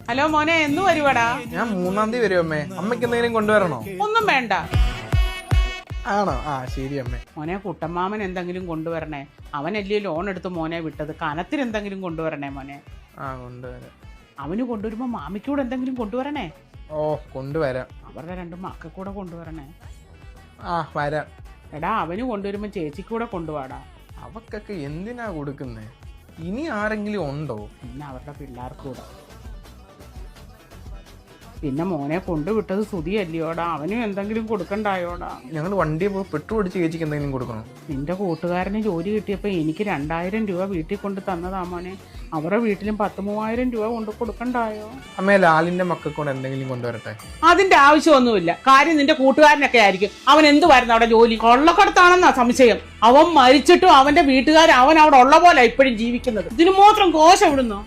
Hello മോനെ, എന്ന് വരുവാടാ? ഞാൻ 3-ാം തീയതി വരും അമ്മേ. അമ്മയ്ക്ക് എന്തെങ്കിലും കൊണ്ടുവരണോ? ഒന്നും വേണ്ട. ആണോ? ആ ശരി അമ്മേ. മോനെ, കുട്ടമ്മാമൻ എന്തെങ്കിലും കൊണ്ടുവരണേ. അവനല്ലേ ലോൺ എടുത്ത് മോനെ വിട്ടത്. കനത്തിന് എന്തെങ്കിലും കൊണ്ടുവരണേ മോനെ. ആ കൊണ്ടുവരാം. അവന് കൊണ്ടുവരുമ്പോ മാമിക്കൂടെ എന്തെങ്കിലും കൊണ്ടുവരണേ. ഓ കൊണ്ടുവരാം. അവരുടെ 2 മക്കൂടെ കൊണ്ടുവരണേ. ആ വരാം. എടാ, അവന് കൊണ്ടുവരുമ്പോ ചേച്ചിക്കൂടെ കൊണ്ടുപോടാ. അവക്കൊക്കെ എന്തിനാ കൊടുക്കുന്നേ? ഇനി ആരെങ്കിലും ഉണ്ടോ? പിന്നെ അവരുടെ പിള്ളേർക്കൂടെ. പിന്നെ മോനെ കൊണ്ടുവിട്ടത് സുധിയല്ലയോടാ, അവനും എന്തെങ്കിലും കൊടുക്കണ്ടായോടാ. ഞങ്ങൾ വണ്ടിയിൽ പോയി പെട്രോൾ അടിച്ച് ചേച്ചിക്ക് എന്തെങ്കിലും കൊടുക്കണം. നിന്റെ കൂട്ടുകാരന് ജോലി കിട്ടിയപ്പോൾ എനിക്ക് 2000 രൂപ വീട്ടിൽ കൊണ്ട് തന്നതാ മോനെ. അവരുടെ വീട്ടിലും 10,000-3000 രൂപ കൊണ്ട് കൊടുക്കണ്ടായോ? അമ്മേ, ലാലിന്റെ മക്കൂടെ എന്തെങ്കിലും കൊണ്ടുവരട്ടെ. അതിന്റെ ആവശ്യമൊന്നുമില്ല. കാര്യം നിന്റെ കൂട്ടുകാരനൊക്കെ ആയിരിക്കും. അവൻ എന്തുവായിരുന്നു അവിടെ ജോലി? കൊള്ളക്കടത്താണെന്നാ സംശയം. അവൻ മരിച്ചിട്ടും അവന്റെ വീട്ടുകാർ അവൻ അവിടെ ഉള്ള പോലെ ഇപ്പോഴും ജീവിക്കുന്നത്. ഇതിന് മാത്രം കോശം ഇടുന്നു.